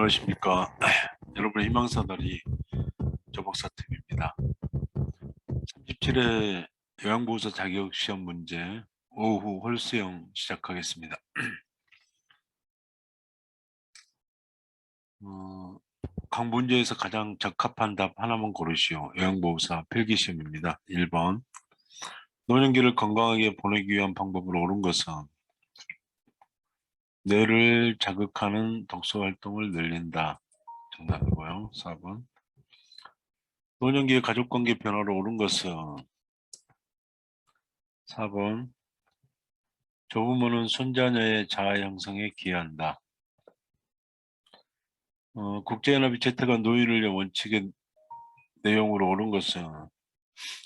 안녕하십니까. 여러분 희망사다리 조박사팀입니다. 37회 요양보호사 자격시험 문제 오후 홀수형 시작하겠습니다. 각 문제에서 가장 적합한 답 하나만 고르시오. 요양보호사 필기시험입니다. 1번 노년기를 건강하게 보내기 위한 방법으로 옳은 것은 뇌를 자극하는 독서활동을 늘린다. 정답이고요. 4번 노년기의 가족관계 변화로 옳은 것은 4번 조부모는 손자녀의 자아 형성에 기여한다. 국제연합이 채택한 노인을 위한 원칙의 내용으로 옳은 것은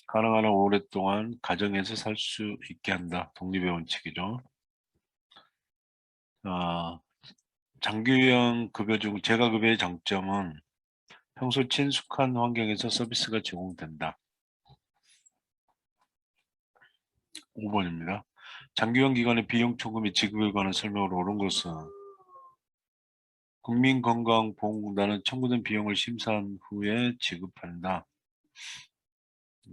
가능한 한 오랫동안 가정에서 살 수 있게 한다. 독립의 원칙이죠. 장기요양 급여 중 재가급여의 장점은 평소 친숙한 환경에서 서비스가 제공된다. 5번입니다. 장기요양 기간의 비용 초과 및 지급에 관한 설명으로 옳은 것은 국민건강보험공단은 청구된 비용을 심사한 후에 지급한다.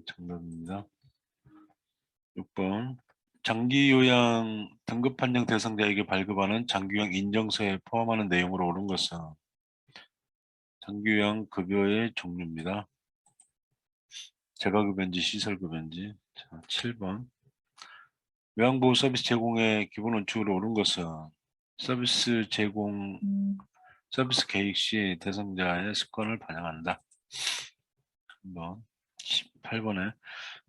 정답입니다. 6번 장기요양 등급 판정 대상자에게 발급하는 장기요양 인정서에 포함하는 내용으로 옳은 것은 장기요양 급여의 종류입니다. 재가급여인지 시설급여인지. 자, 7번 요양보호 서비스 제공의 기본 원칙으로 옳은 것은 서비스 제공 서비스 계획 시 대상자의 습관을 반영한다. 한번 18번에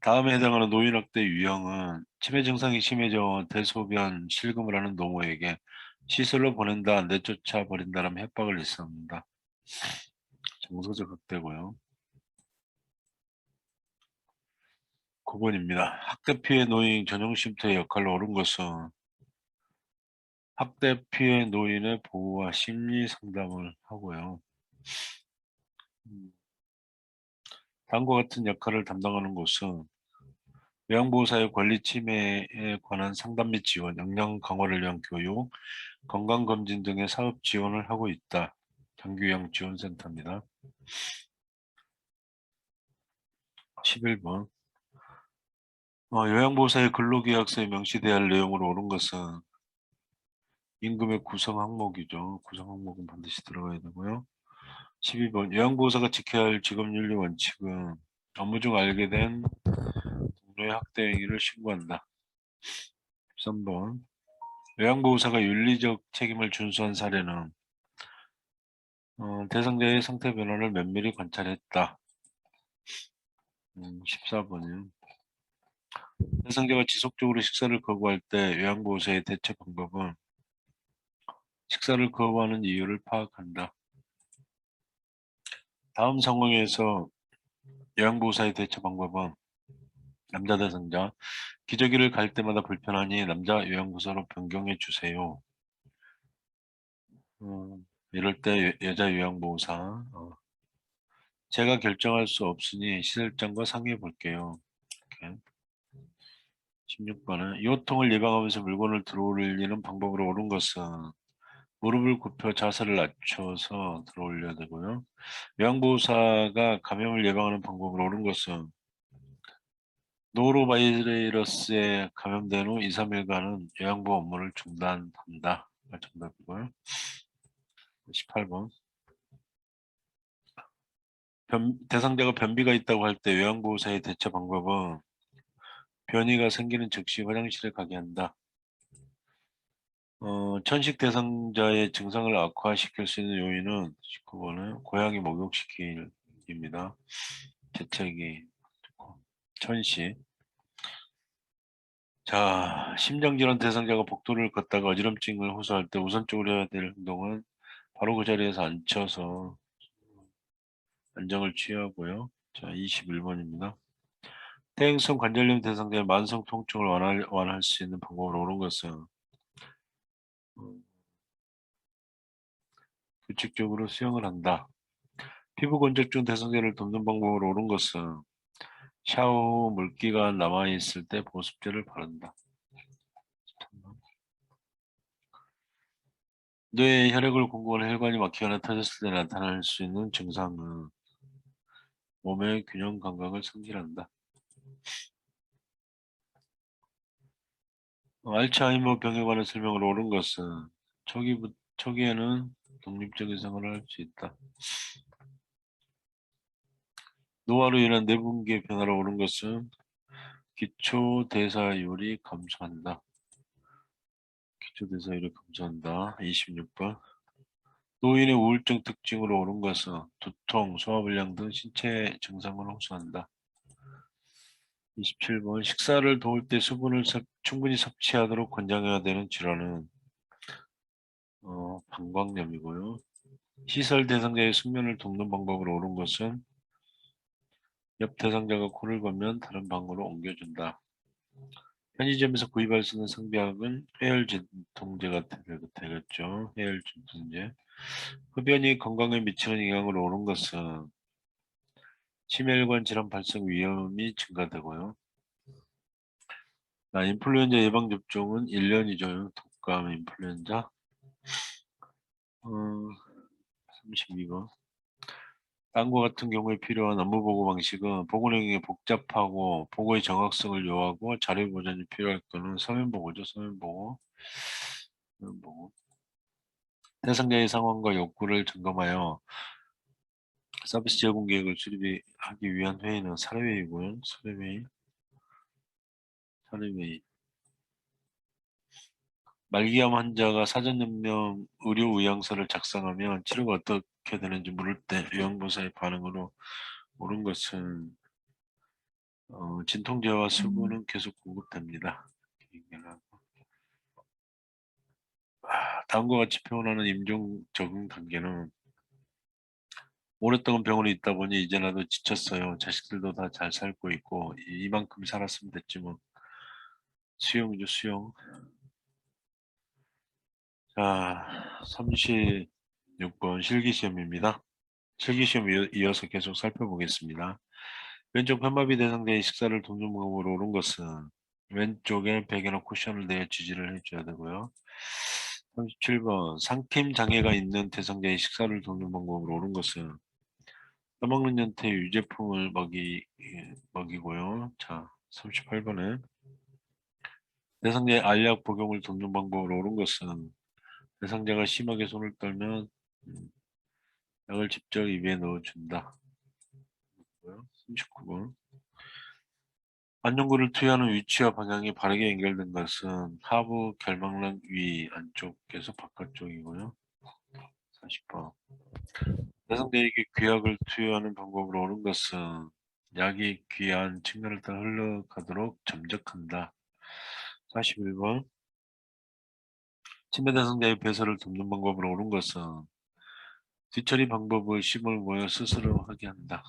다음에 해당하는 노인학대 유형은 치매 증상이 심해져 대소변 실금을 하는 노모에게 시설로 보낸다, 내쫓아 버린다라는 협박을 일삼는다. 정서적 학대고요. 9번입니다. 학대 피해 노인 전용쉼터의 역할로 옳은 것은 학대 피해 노인의 보호와 심리 상담을 하고요. 다음과 같은 역할을 담당하는 곳은 요양보호사의 권리 침해에 관한 상담 및 지원, 역량 강화를 위한 교육, 건강검진 등의 사업 지원을 하고 있다. 장기요양 지원센터입니다. 11번 요양보호사의 근로계약서에 명시되어야 할 내용으로 옳은 것은 임금의 구성 항목이죠. 구성 항목은 반드시 들어가야 되고요. 12번 요양보호사가 지켜야 할 직업윤리 원칙은 업무 중 알게 된 동료의 학대 행위를 신고한다. 13번 요양보호사가 윤리적 책임을 준수한 사례는 대상자의 상태 변화를 면밀히 관찰했다. 14번이요. 대상자가 지속적으로 식사를 거부할 때 요양보호사의 대처 방법은 식사를 거부하는 이유를 파악한다. 다음 상황에서 요양보호사의 대처 방법은 남자 대상자 기저귀를 갈 때마다 불편하니 남자 요양보호사로 변경해 주세요. 이럴 때 여자 요양보호사 제가 결정할 수 없으니 시설장과 상의해 볼게요. 이렇게. 16번은 요통을 예방하면서 물건을 들어올리는 방법으로 옳은 것은 무릎을 굽혀 자세를 낮춰서 들어올려야 되고요. 요양보호사가 감염을 예방하는 방법으로 옳은 것은 노로바이러스에 감염된 후 2, 3일간은 요양보호 업무를 중단한다. 정답이고요. 18번 대상자가 변비가 있다고 할 때 요양보호사의 대처 방법은 변이가 생기는 즉시 화장실에 가게 한다. 천식 대상자의 증상을 악화시킬 수 있는 요인은 19번은 고양이 목욕시키기입니다. 재채기, 천식. 자, 심장질환 대상자가 복도를 걷다가 어지럼증을 호소할 때 우선적으로 해야 될 행동은 바로 그 자리에서 앉혀서 안정을 취하고요. 자, 21번입니다. 퇴행성 관절염 대상자의 만성 통증을 완화할 수 있는 방법으로 옳은 것은 규칙적으로 수영을 한다. 피부 건조증 대상자를 돕는 방법으로 옳은 것은 샤워 후 물기가 남아있을 때 보습제를 바른다. 뇌에 혈액을 공급하는 혈관이 막히거나 터졌을 때 나타날 수 있는 증상은 몸의 균형 감각을 상실한다. 알츠하이머 병에 관한 설명을 옳은 것은 초기에는 독립적인 생활을 할 수 있다. 노화로 인한 내분기의 변화로 옳은 것은 기초 대사율이 감소한다. 기초 대사율이 감소한다. 26번. 노인의 우울증 특징으로 옳은 것은 두통, 소화불량 등 신체 증상을 호소한다. 27번. 식사를 도울 때 수분을 충분히 섭취하도록 권장해야 되는 질환은 방광염이고요. 시설 대상자의 숙면을 돕는 방법으로 옳은 것은 옆 대상자가 코를 골면 다른 방으로 옮겨준다. 편의점에서 구입할 수 있는 상비약은 해열 진통제가 되겠죠. 해열 진통제. 흡연이 건강에 미치는 영향으로 옳은 것은 심혈관 질환 발생 위험이 증가되고요. 인플루엔자 예방 접종은 1년이죠. 독감 인플루엔자. 32번. 다음과 같은 경우에 필요한 업무 보고 방식은 보고 내용이 복잡하고 보고의 정확성을 요하고 자료 보존이 필요할 때는 서면 보고죠. 서면 보고. 대상자의 상황과 욕구를 점검하여 서비스 제공 계획을 수립하기 위한 회의는 사례회의고요. 사례회의. 말기암 환자가 사전 증명 의료 의향서를 작성하면 치료가 어떻게 되는지 물을 때 요양보호사의 반응으로 옳은 것은 진통제와 수분은 계속 공급됩니다. 다음과 같이 표현하는 임종 적응 단계는 오랫동안 병원에 있다 보니 이제 나도 지쳤어요. 자식들도 다 잘 살고 있고 이만큼 살았으면 됐지 뭐. 수용이죠, 수용. 자, 36번 실기시험입니다. 실기시험 이어서 계속 살펴보겠습니다. 왼쪽 편마비 대상자의 식사를 돕는 방법으로 옳은 것은 왼쪽에 베개나 쿠션을 대어 지지를 해줘야 되고요. 37번 상팀 장애가 있는 대상자의 식사를 돕는 방법으로 옳은 것은 떠먹는 연태 유제품을 먹이고요. 자, 38번에 대상자의 알약 복용을 돕는 방법으로 옳은 것은 대상자가 심하게 손을 떨면 약을 직접 입에 넣어준다. 39번. 안전구를 투여하는 위치와 방향이 바르게 연결된 것은 하부 결막락 위 안쪽에서 바깥쪽이고요. 40번. 대상자에게 귀약을 투여하는 방법으로 옳은 것은 약이 귀 안 측면을 따라 흘러가도록 점적한다. 41번. 치매 대상자의 배설을 돕는 방법으로 옳은 것은 뒤처리 방법을 심을 모여 스스로 하게 한다.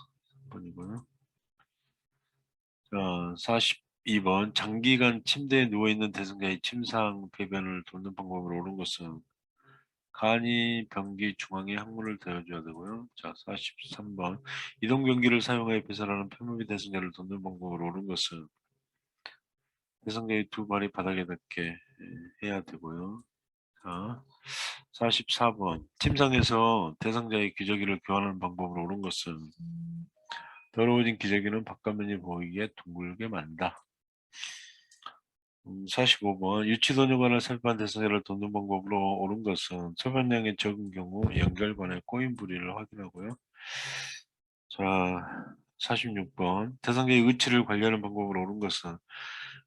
3번이고요. 자, 42번. 장기간 침대에 누워있는 대상자의 침상 배변을 돕는 방법으로 옳은 것은 간이 변기 중앙에 항문을 대어줘야 되고요. 자, 43번. 이동경기를 사용하여 배설하는 편부비 대상자를 돕는 방법으로 옳은 것은 대상자의 두 발이 바닥에 닿게 해야 되고요. 자, 44번. 침상에서 대상자의 기저귀를 교환하는 방법으로 옳은 것은 더러워진 기저귀는 바깥면이 보이게 둥글게 만다. 45번. 유치소녀관을 살펴한 대상자를 돕는 방법으로 옳은 것은 소변량이 적은 경우 연결관의 꼬인 부리를 확인하고요. 자, 46번. 대상자의 의치를 관리하는 방법으로 옳은 것은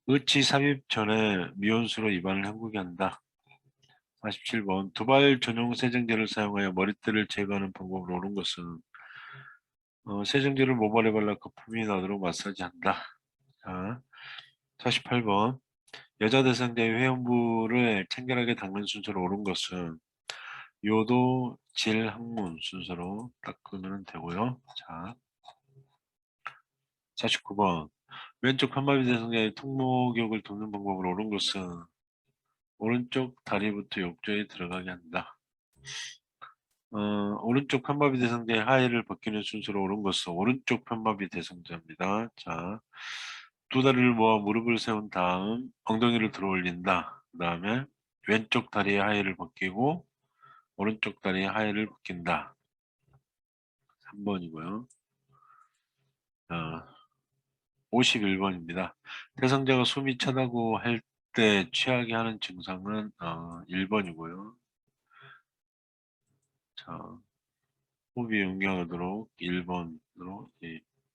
의치 삽입 전에 미온수로 입안을 헹구게 한다. 47번. 두발 전용 세정제를 사용하여 머리띠를 제거하는 방법으로 옳은 것은 세정제를 모발에 발라 거품이 나도록 마사지한다. 자, 48번. 여자 대상자의 회음부를 청결하게 닦는 순서로 옳은 것은 요도, 질, 항문 순서로 닦으면 되고요. 자, 49번. 왼쪽 한마비 대상자의 통목욕을 돕는 방법으로 옳은 것은 오른쪽 다리부터 욕조에 들어가게 한다. 오른쪽 편마비 대상자의 하의를 벗기는 순서로 옳은 것은 오른쪽 편마비 대상자입니다. 자, 두 다리를 모아 무릎을 세운 다음 엉덩이를 들어 올린다. 그 다음에 왼쪽 다리의 하의를 벗기고 오른쪽 다리 하의를 벗긴다. 3번이고요. 51번입니다. 대상자가 숨이 차다고 할 때 취하게 하는 증상은 1번이고요. 자, 호흡이 용이하도록 1번으로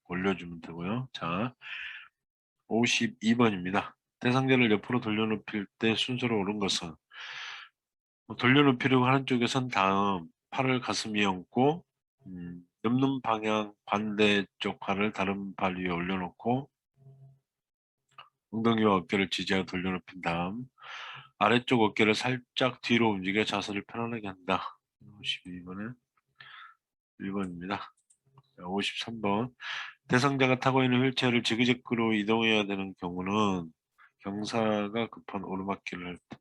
올려주면 되고요. 자, 52번입니다. 대상자를 옆으로 돌려눕힐 때 순서로 옳은 것은 돌려눕히려고 하는 쪽에 선 다음 팔을 가슴 위에 얹고 눕는 방향 반대쪽 팔을 다른 발 위에 올려놓고 엉덩이와 어깨를 지지하여 돌려눕힌 다음 아래쪽 어깨를 살짝 뒤로 움직여 자세를 편안하게 한다. 52번에 1번입니다. 53번 대상자가 타고 있는 휠체어를 지그재그로 이동해야 되는 경우는 경사가 급한 오르막길을 할 때.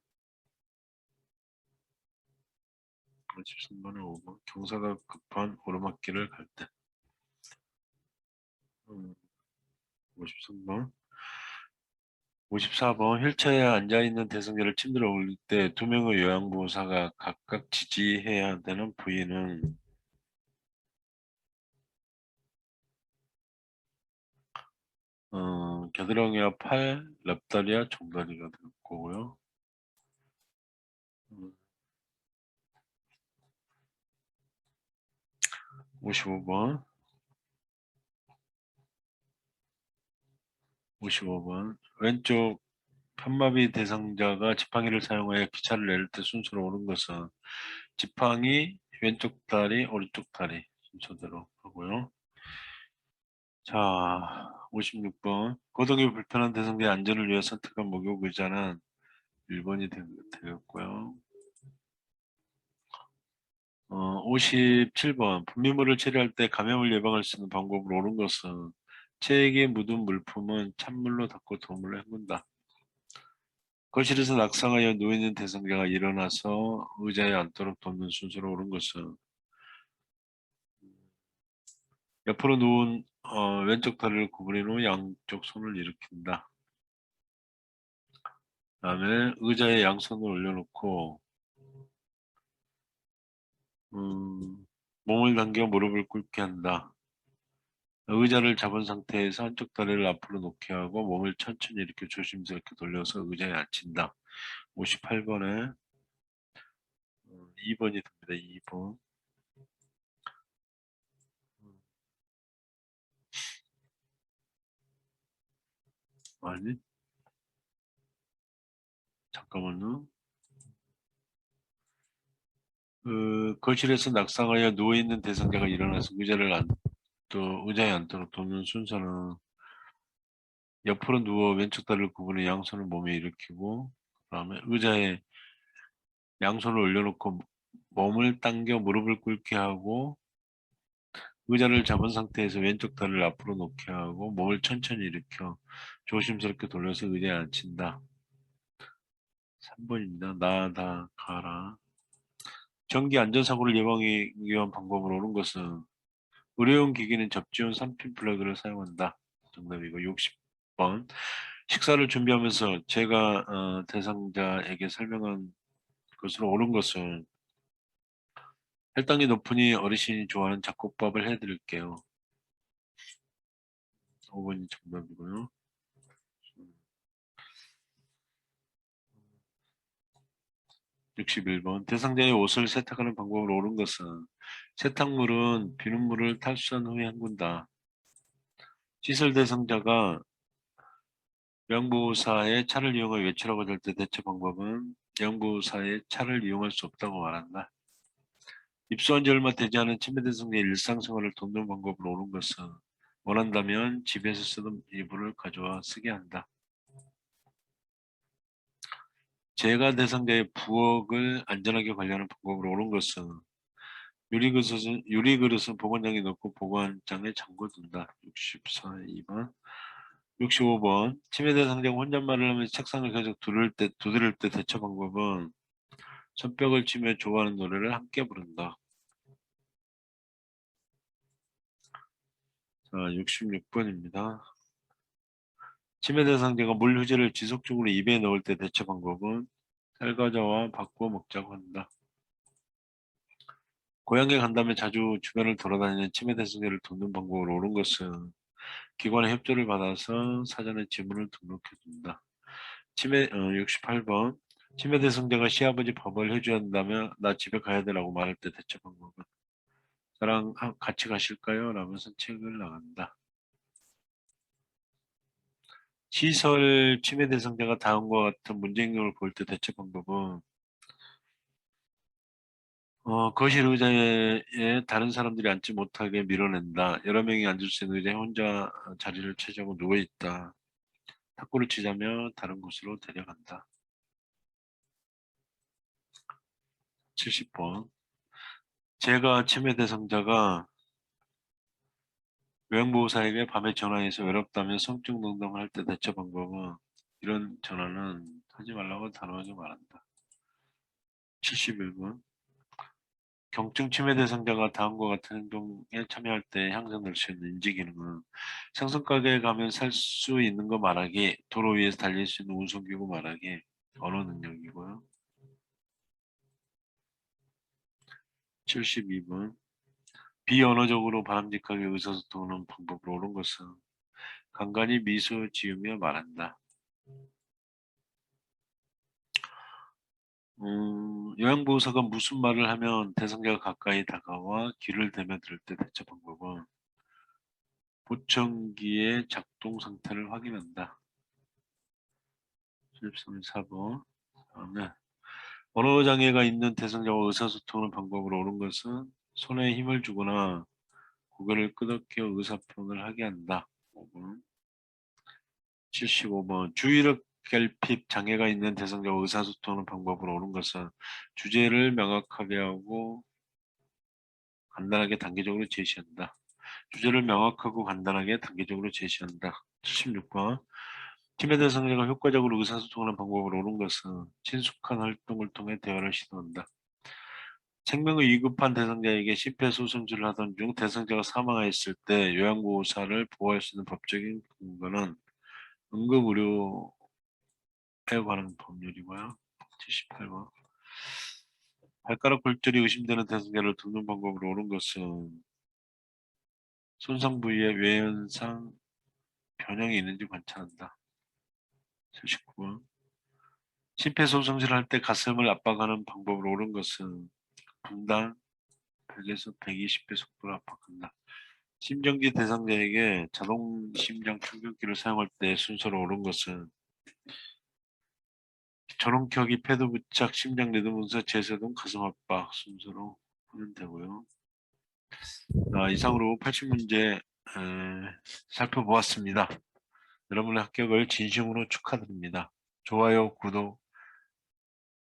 53번에 5번 경사가 급한 오르막길을 갈 때. 53번 54번 휠체어에 앉아있는 대상자를 침대로 올릴 때 두 명의 요양보호사가 각각 지지해야 되는 부위는 겨드랑이와 팔, 랩다리와 종다리가 될 거고요. 55번 55번 왼쪽 편마비 대상자가 지팡이를 사용하여 기차를 내릴 때 순서로 옳은 것은 지팡이, 왼쪽 다리, 오른쪽 다리 순서대로 하고요. 자, 56번 거동이 불편한 대상자의 안전을 위해 선택한 목욕 의자는 1번이 되겠고요. 57번 분비물을 처리할 때 감염을 예방할 수 있는 방법으로 옳은 것은 체액에 묻은 물품은 찬물로 닦고 도물로 헹군다. 거실에서 낙상하여 누워있는 대상자가 일어나서 의자에 앉도록 돕는 순서로 옳은 것은 옆으로 누운 왼쪽 다리를 구부린 후 양쪽 손을 일으킨다. 그 다음에 의자에 양손을 올려놓고 몸을 당겨 무릎을 꿇게 한다. 의자를 잡은 상태에서 한쪽 다리를 앞으로 놓게 하고 몸을 천천히 이렇게 조심스럽게 돌려서 의자에 앉힌다. 58번에 2번이 됩니다. 2번. 아니, 잠깐만요. 거실에서 낙상하여 누워있는 대상자가 일어나서 의자에 앉도록 돕는 순서는 옆으로 누워 왼쪽 다리를 구부려 양손을 몸에 일으키고 그 다음에 의자에 양손을 올려놓고 몸을 당겨 무릎을 꿇게 하고 의자를 잡은 상태에서 왼쪽 다리를 앞으로 놓게 하고 몸을 천천히 일으켜 조심스럽게 돌려서 의자에 앉힌다. 3번입니다. 나다 가라. 전기 안전사고를 예방하기 위한 방법으로 옳은 것은 의료용 기기는 접지용 3핀 플러그를 사용한다. 정답이고 60번 식사를 준비하면서 제가 대상자에게 설명한 것으로 옳은 것은 혈당이 높으니 어르신이 좋아하는 잡곡밥을 해드릴게요. 5번이 정답이고요. 61번 대상자의 옷을 세탁하는 방법으로 옳은 것은 세탁물은 비눗물을 탈수한 후에 헹군다. 시설 대상자가 명부사의 차를 이용해 외출하고 될 때 대처 방법은 명부사의 차를 이용할 수 없다고 말한다. 입소한 지 얼마 되지 않은 치매 대상자의 일상생활을 돕는 방법으로 옳은 것은 원한다면 집에서 쓰던 이불을 가져와 쓰게 한다. 재가 대상자의 부엌을 안전하게 관리하는 방법으로 옳은 것은 유리그릇은 보관장에 넣고 보관장에 잠궈둔다. 64, 2번. 65번. 치매 대상자가 혼잣말을 하면서 책상을 계속 두드릴 때 대처 방법은 손뼉을 치며 좋아하는 노래를 함께 부른다. 자, 66번입니다. 치매 대상자가 물 휴지를 지속적으로 입에 넣을 때 대처 방법은 쌀과자와 바꾸어 먹자고 한다. 고향에 간다면 자주 주변을 돌아다니는 치매 대상자를 돕는 방법으로 옳은 것은 기관의 협조를 받아서 사전에 지문을 등록해 둔다. 68번. 치매 대상자가 시아버지 밥을 해줘야 한다면 나 집에 가야 되라고 말할 때 대처 방법은 저랑 같이 가실까요? 라면서 책을 나간다. 시설 치매 대상자가 다음과 같은 문제 행동을 보일 때 대처 방법은 거실 의자에 다른 사람들이 앉지 못하게 밀어낸다. 여러 명이 앉을 수 있는 의자에 혼자 자리를 차지하고 누워있다. 탁구를 치자며 다른 곳으로 데려간다. 70번. 제가 치매 대상자가 요양보호사에게 밤에 전화해서 외롭다며 성적 농담을 할 때 대처 방법은 이런 전화는 하지 말라고 단호하게 말한다. 71번. 경증 치매 대상자가 다음과 같은 행동에 참여할 때 향상될 수 있는 인지 기능은 상선가게에 가면 살 수 있는 거 말하기, 도로 위에서 달릴 수 있는 운송기구 말하기, 언어 능력이고요. 72번. 비언어적으로 바람직하게 의사소통하는 방법으로 옳은 것은 간간히 미소 지으며 말한다. 요양보호사가 무슨 말을 하면 대상자가 가까이 다가와 귀를 대며 들을 때 대처 방법은 보청기의 작동 상태를 확인한다. 73번. 다음에 언어장애가 있는 대상자와 의사소통하는 방법으로 옳은 것은 손에 힘을 주거나 고개를 끄덕여 의사표현을 하게 한다. 5번. 75번. 주의력 결핍 장애가 있는 대상자와 의사소통하는 방법으로 옳은 것은 주제를 명확하게 하고 간단하게 단계적으로 제시한다. 주제를 명확하고 간단하게 단계적으로 제시한다. 76번. 치매 대상자가 효과적으로 의사소통하는 방법으로 옳은 것은 친숙한 활동을 통해 대화를 시도한다. 생명을 위급한 대상자에게 심폐소생술을 하던 중 대상자가 사망했을 때 요양보호사를 보호할 수 있는 법적인 근거는 응급의료에 관한 법률이고요. 78번. 발가락 골절이 의심되는 대상자를 돕는 방법으로 옳은 것은 손상 부위에 외현상 변형이 있는지 관찰한다. 79번. 심폐소생술을 할 때 가슴을 압박하는 방법으로 옳은 것은 분당 100에서 120배 속도로 압박한다. 심정지 대상자에게 자동 심장 충격기를 사용할 때 순서로 옳은 것은 전원켜기, 패드 부착, 심장 리듬 분석, 제세동, 가슴 압박 순서로 하면 되고요. 이상으로 80문제 살펴보았습니다. 여러분의 합격을 진심으로 축하드립니다. 좋아요, 구독,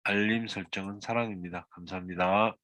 알림 설정은 사랑입니다. 감사합니다.